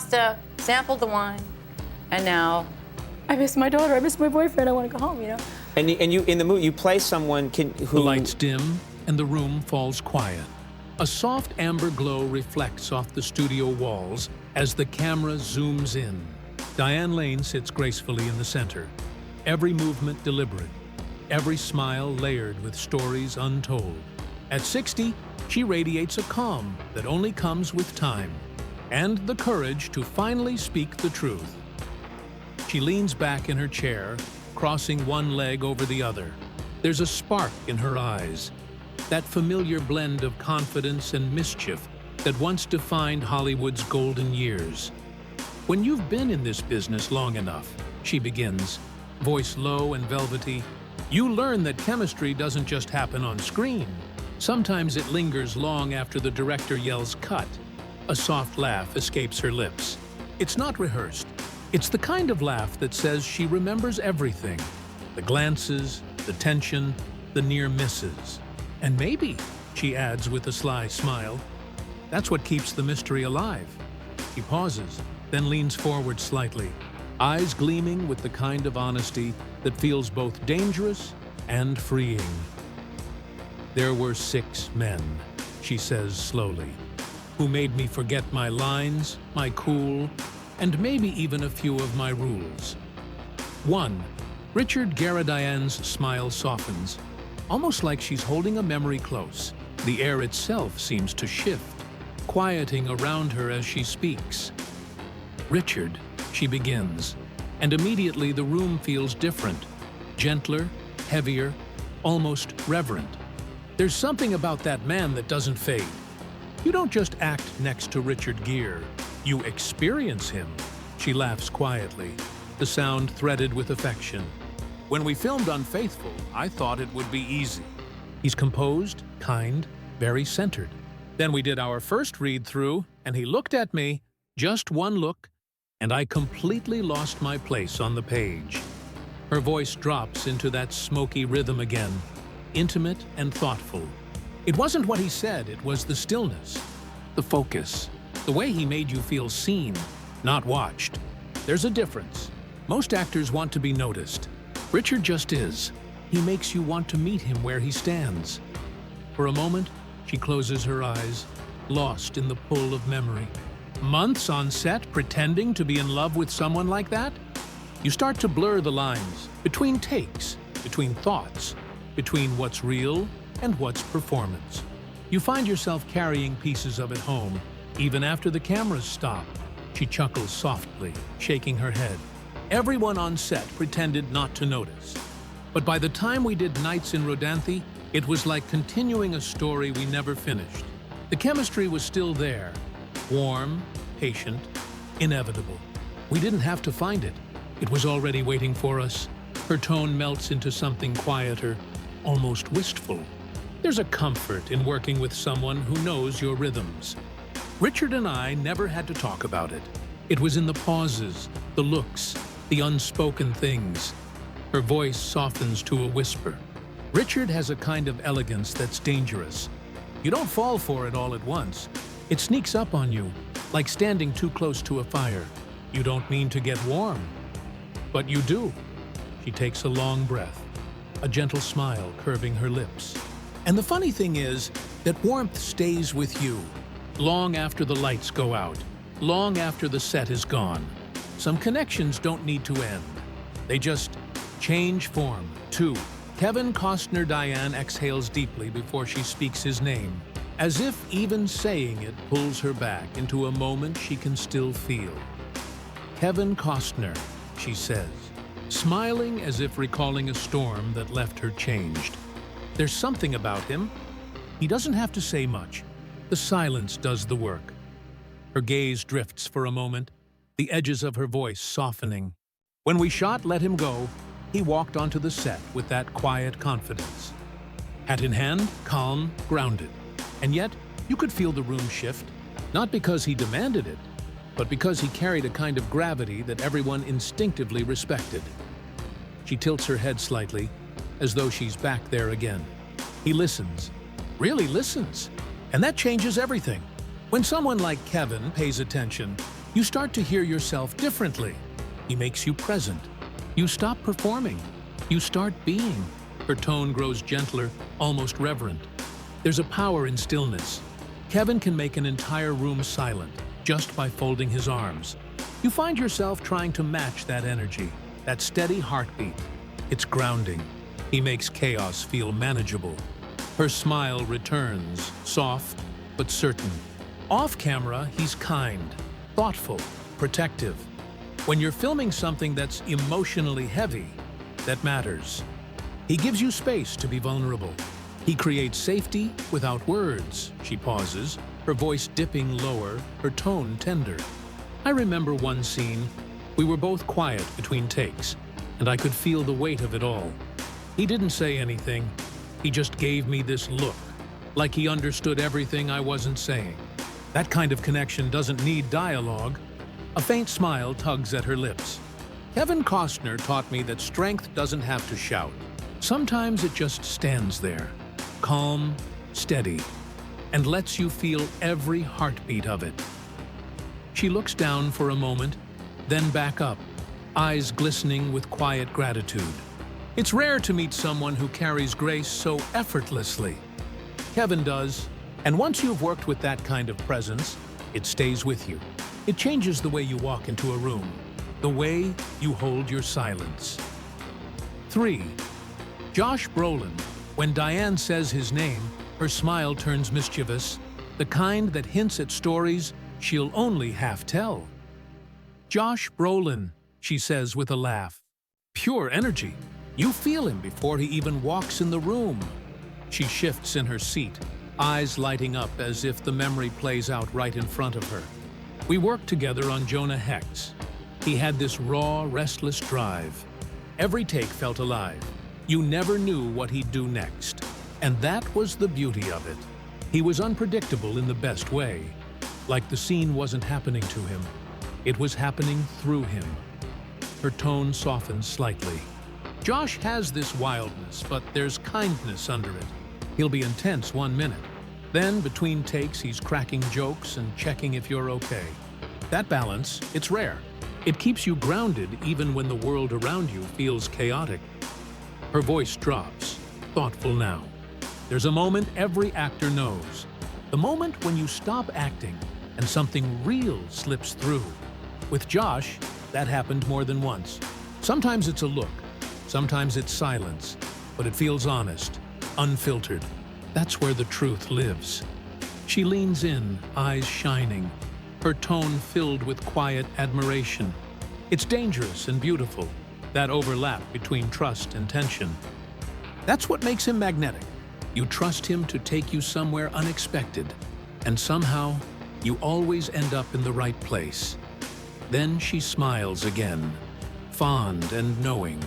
pasta, sampled the wine, and now I miss my daughter, I miss my boyfriend, I want to go home, you know? And you in the movie, you play someone who... The lights dim, and the room falls quiet. A soft amber glow reflects off the studio walls as the camera zooms in. Diane Lane sits gracefully in the center, every movement deliberate, every smile layered with stories untold. At 60, she radiates a calm that only comes with time, and the courage to finally speak the truth. She leans back in her chair, crossing one leg over the other. There's a spark in her eyes, that familiar blend of confidence and mischief that once defined Hollywood's golden years. When you've been in this business long enough, she begins, voice low and velvety, you learn that chemistry doesn't just happen on screen. Sometimes it lingers long after the director yells cut. A soft laugh escapes her lips. It's not rehearsed. It's the kind of laugh that says she remembers everything. The glances, the tension, the near misses. And maybe, she adds with a sly smile, that's what keeps the mystery alive. She pauses, then leans forward slightly, eyes gleaming with the kind of honesty that feels both dangerous and freeing. There were 6 men, she says slowly, who made me forget my lines, my cool, and maybe even a few of my rules. 1. Richard Garadian's smile softens, almost like she's holding a memory close. The air itself seems to shift, quieting around her as she speaks. Richard, she begins, and immediately the room feels different, gentler, heavier, almost reverent. There's something about that man that doesn't fade. You don't just act next to Richard Gere, you experience him. She laughs quietly, the sound threaded with affection. When we filmed Unfaithful, I thought it would be easy. He's composed, kind, very centered. Then we did our first read-through, and he looked at me, just one look, and I completely lost my place on the page. Her voice drops into that smoky rhythm again, intimate and thoughtful. It wasn't what he said, it was the stillness, the focus, the way he made you feel seen, not watched. There's a difference. Most actors want to be noticed. Richard just is. He makes you want to meet him where he stands. For a moment, she closes her eyes, lost in the pull of memory. Months on set pretending to be in love with someone like that? You start to blur the lines between takes, between thoughts, between what's real and what's performance. You find yourself carrying pieces of it home, even after the cameras stop. She chuckles softly, shaking her head. Everyone on set pretended not to notice. But by the time we did Nights in Rodanthe, it was like continuing a story we never finished. The chemistry was still there, warm, patient, inevitable. We didn't have to find it. It was already waiting for us. Her tone melts into something quieter, almost wistful. There's a comfort in working with someone who knows your rhythms. Richard and I never had to talk about it. It was in the pauses, the looks, the unspoken things. Her voice softens to a whisper. Richard has a kind of elegance that's dangerous. You don't fall for it all at once. It sneaks up on you, like standing too close to a fire. You don't mean to get warm, but you do. She takes a long breath, a gentle smile curving her lips. And the funny thing is that warmth stays with you, long after the lights go out, long after the set is gone. Some connections don't need to end. They just change form. 2. Kevin Costner Diane exhales deeply before she speaks his name, as if even saying it pulls her back into a moment she can still feel. Kevin Costner, she says, smiling as if recalling a storm that left her changed. There's something about him. He doesn't have to say much. The silence does the work. Her gaze drifts for a moment, the edges of her voice softening. When we shot Let Him Go, he walked onto the set with that quiet confidence. Hat in hand, calm, grounded. And yet, you could feel the room shift, not because he demanded it, but because he carried a kind of gravity that everyone instinctively respected. She tilts her head slightly, as though she's back there again. He listens, really listens, and that changes everything. When someone like Kevin pays attention, You start to hear yourself differently. He makes you present. You stop performing. You start being. Her tone grows gentler, almost reverent. There's a power in stillness. Kevin can make an entire room silent just by folding his arms. You find yourself trying to match that energy, that steady heartbeat. It's grounding. He makes chaos feel manageable. Her smile returns, soft but certain. Off camera, he's kind, thoughtful, protective. When you're filming something that's emotionally heavy, that matters. He gives you space to be vulnerable. He creates safety without words. She pauses, her voice dipping lower, her tone tender. I remember one scene. We were both quiet between takes, and I could feel the weight of it all. He didn't say anything. He just gave me this look, like he understood everything I wasn't saying. That kind of connection doesn't need dialogue. A faint smile tugs at her lips. Kevin Costner taught me that strength doesn't have to shout. Sometimes it just stands there, calm, steady, and lets you feel every heartbeat of it. She looks down for a moment, then back up, eyes glistening with quiet gratitude. It's rare to meet someone who carries grace so effortlessly. Kevin does, and once you've worked with that kind of presence, it stays with you. It changes the way you walk into a room, the way you hold your silence. 3. Josh Brolin. When Diane says his name, her smile turns mischievous, the kind that hints at stories she'll only half tell. Josh Brolin, she says with a laugh. Pure energy. You feel him before he even walks in the room. She shifts in her seat, eyes lighting up as if the memory plays out right in front of her. We worked together on Jonah Hex. He had this raw, restless drive. Every take felt alive. You never knew what he'd do next. And that was the beauty of it. He was unpredictable in the best way. Like the scene wasn't happening to him. It was happening through him. Her tone softens slightly. Josh has this wildness, but there's kindness under it. He'll be intense 1 minute. Then, between takes, he's cracking jokes and checking if you're okay. That balance, it's rare. It keeps you grounded even when the world around you feels chaotic. Her voice drops, thoughtful now. There's a moment every actor knows. The moment when you stop acting and something real slips through. With Josh, that happened more than once. Sometimes it's a look. Sometimes it's silence, but it feels honest, unfiltered. That's where the truth lives. She leans in, eyes shining, her tone filled with quiet admiration. It's dangerous and beautiful, that overlap between trust and tension. That's what makes him magnetic. You trust him to take you somewhere unexpected, and somehow you always end up in the right place. Then she smiles again, fond and knowing.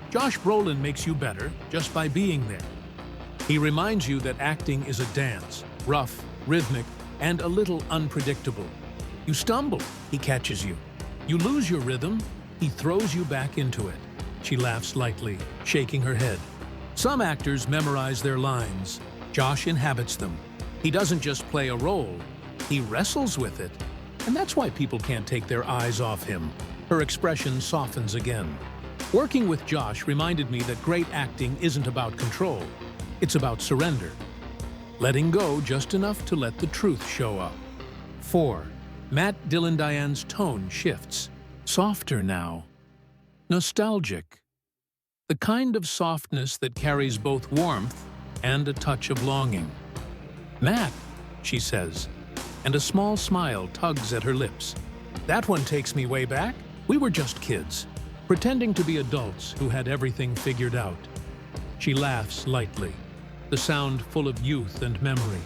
Josh Brolin makes you better just by being there. He reminds you that acting is a dance, rough, rhythmic, and a little unpredictable. You stumble, he catches you. You lose your rhythm, he throws you back into it. She laughs lightly, shaking her head. Some actors memorize their lines. Josh inhabits them. He doesn't just play a role, he wrestles with it. And that's why people can't take their eyes off him. Her expression softens again. Working with Josh reminded me that great acting isn't about control. It's about surrender. Letting go just enough to let the truth show up. 4. Matt Dillon Diane's tone shifts. Softer now. Nostalgic. The kind of softness that carries both warmth and a touch of longing. Matt, she says, and a small smile tugs at her lips. That one takes me way back. We were just kids, pretending to be adults who had everything figured out. She laughs lightly, the sound full of youth and memory.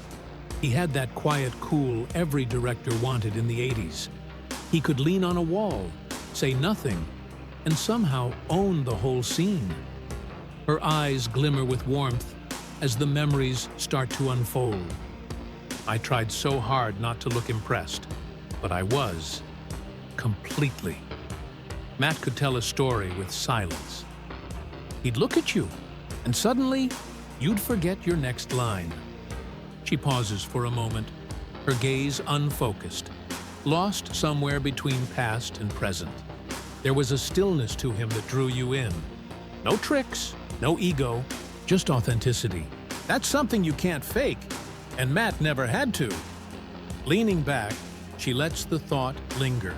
He had that quiet cool every director wanted in the 80s. He could lean on a wall, say nothing, and somehow own the whole scene. Her eyes glimmer with warmth as the memories start to unfold. I tried so hard not to look impressed, but I was, completely. Matt could tell a story with silence. He'd look at you, and suddenly, you'd forget your next line. She pauses for a moment, her gaze unfocused. lost somewhere between past and present. There was a stillness to him that drew you in. No tricks, no ego, just authenticity. That's something you can't fake, and Matt never had to. Leaning back, she lets the thought linger.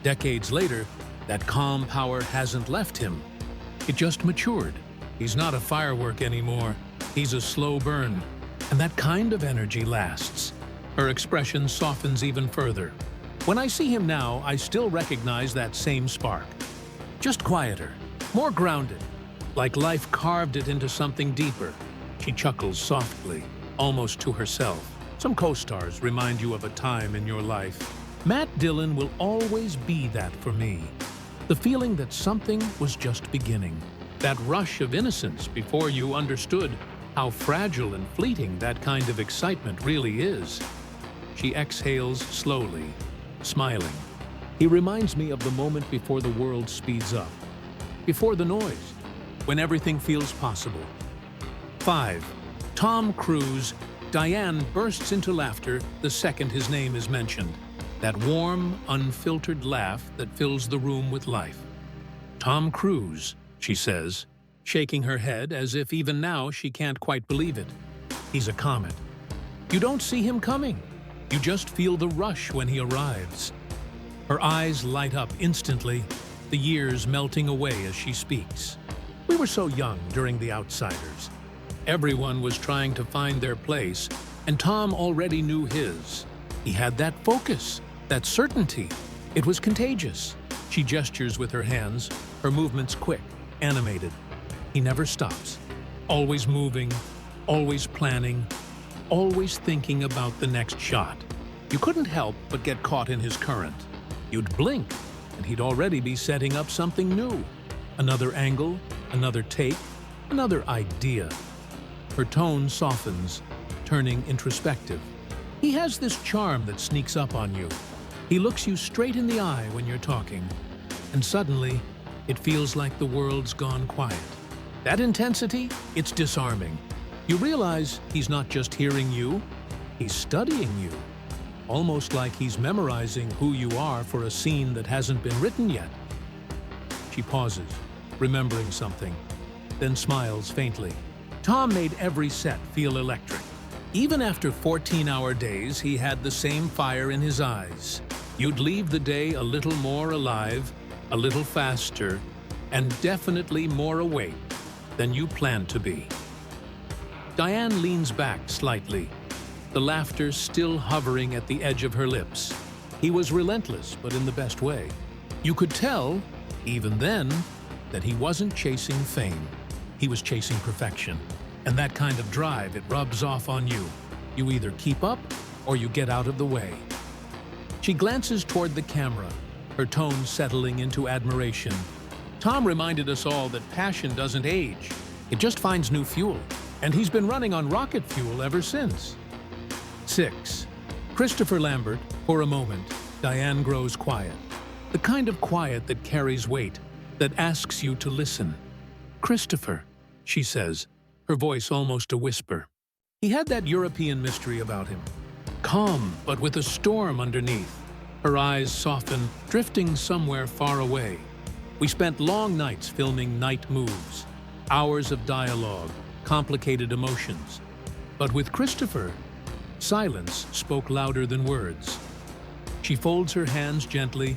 Decades later, that calm power hasn't left him. It just matured. He's not a firework anymore. He's a slow burn, and that kind of energy lasts. Her expression softens even further. When I see him now, I still recognize that same spark. Just quieter, more grounded, like life carved it into something deeper. She chuckles softly, almost to herself. Some co-stars remind you of a time in your life. Matt Dillon will always be that for me. The feeling that something was just beginning. That rush of innocence before you understood how fragile and fleeting that kind of excitement really is. She exhales slowly, smiling. He reminds me of the moment before the world speeds up, before the noise, when everything feels possible. 5. Tom Cruise. Diane bursts into laughter the second his name is mentioned. That warm, unfiltered laugh that fills the room with life. Tom Cruise, she says, shaking her head as if even now she can't quite believe it. He's a comet. You don't see him coming. You just feel the rush when he arrives. Her eyes light up instantly, the years melting away as she speaks. We were so young during The Outsiders. Everyone was trying to find their place, and Tom already knew his. He had that focus, that certainty. It was contagious. She gestures with her hands, her movements quick, animated. He never stops. Always moving, always planning, always thinking about the next shot. You couldn't help but get caught in his current. You'd blink, and he'd already be setting up something new. Another angle, another take, another idea. Her tone softens, turning introspective. He has this charm that sneaks up on you. He looks you straight in the eye when you're talking, and suddenly, it feels like the world's gone quiet. That intensity, it's disarming. You realize he's not just hearing you, he's studying you. Almost like he's memorizing who you are for a scene that hasn't been written yet. She pauses, remembering something, then smiles faintly. Tom made every set feel electric. Even after 14-hour days, he had the same fire in his eyes. You'd leave the day a little more alive, a little faster, and definitely more awake than you planned to be. Diane leans back slightly, the laughter still hovering at the edge of her lips. He was relentless, but in the best way. You could tell, even then, that he wasn't chasing fame. He was chasing perfection. And that kind of drive, it rubs off on you. You either keep up or you get out of the way. She glances toward the camera, her tone settling into admiration. Tom reminded us all that passion doesn't age. It just finds new fuel. And he's been running on rocket fuel ever since. 6. Christopher Lambert. For a moment, Diane grows quiet. The kind of quiet that carries weight, that asks you to listen. Christopher, she says, her voice almost a whisper. He had that European mystery about him. Calm, but with a storm underneath. Her eyes soften, drifting somewhere far away. We spent long nights filming night moves, hours of dialogue, complicated emotions. But with Christopher, silence spoke louder than words. She folds her hands gently,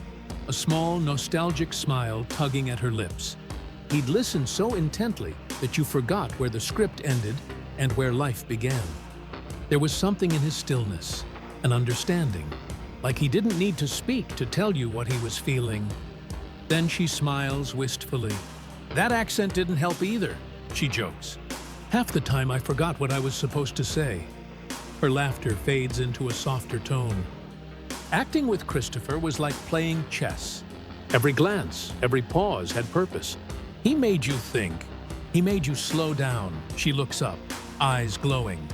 a small, nostalgic smile tugging at her lips. He'd listened so intently that you forgot where the script ended and where life began. There was something in his stillness, an understanding, like he didn't need to speak to tell you what he was feeling. Then she smiles wistfully. That accent didn't help either, she jokes. Half the time I forgot what I was supposed to say. Her laughter fades into a softer tone. Acting with Christopher was like playing chess. Every glance, every pause had purpose. He made you think. He made you slow down. She looks up, eyes glowing.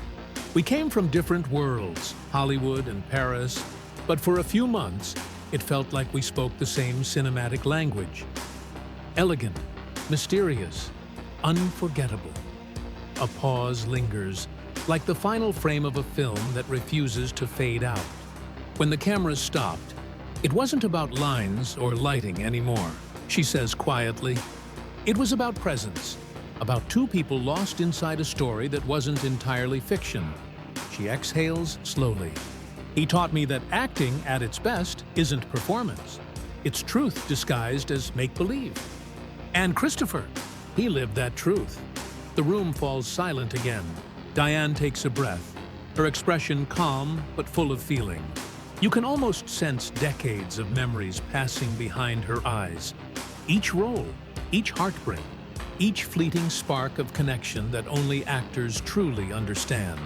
We came from different worlds, Hollywood and Paris, but for a few months, it felt like we spoke the same cinematic language. Elegant, mysterious, unforgettable. A pause lingers, like the final frame of a film that refuses to fade out. When the camera stopped, It wasn't about lines or lighting anymore, she says quietly. It was about presence, about two people lost inside a story that wasn't entirely fiction. She exhales slowly. He taught me that acting at its best isn't performance. It's truth disguised as make-believe. And Christopher, he lived that truth. The room falls silent again. Diane takes a breath, her expression calm but full of feeling. You can almost sense decades of memories passing behind her eyes. Each role, each heartbreak, each fleeting spark of connection that only actors truly understand.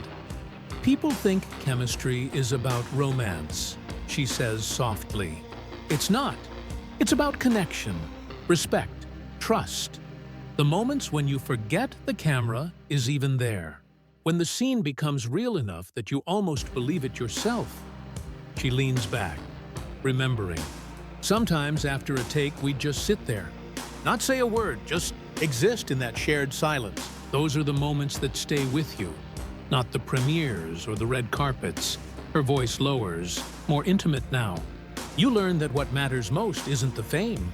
People think chemistry is about romance, she says softly. It's not. It's about connection, respect, trust. The moments when you forget the camera is even there. When the scene becomes real enough that you almost believe it yourself. She leans back, remembering. Sometimes after a take, we'd just sit there. Not say a word, just exist in that shared silence. Those are the moments that stay with you. Not the premieres or the red carpets. Her voice lowers, more intimate now. You learn that what matters most isn't the fame.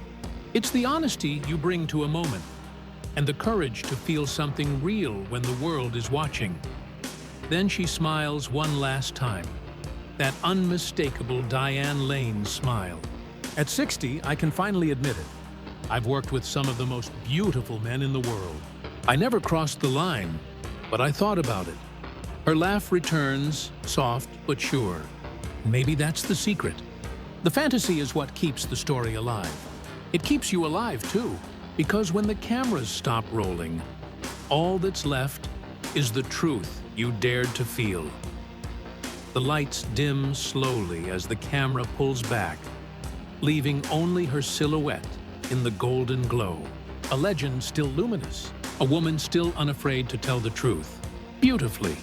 It's the honesty you bring to a moment, and the courage to feel something real when the world is watching. Then she smiles one last time. That unmistakable Diane Lane smile. At 60, I can finally admit it. I've worked with some of the most beautiful men in the world. I never crossed the line, but I thought about it. Her laugh returns, soft but sure. Maybe that's the secret. The fantasy is what keeps the story alive. It keeps you alive too, because when the cameras stop rolling, all that's left is the truth you dared to feel. The lights dim slowly as the camera pulls back, leaving only her silhouette in the golden glow. A legend still luminous, a woman still unafraid to tell the truth, beautifully.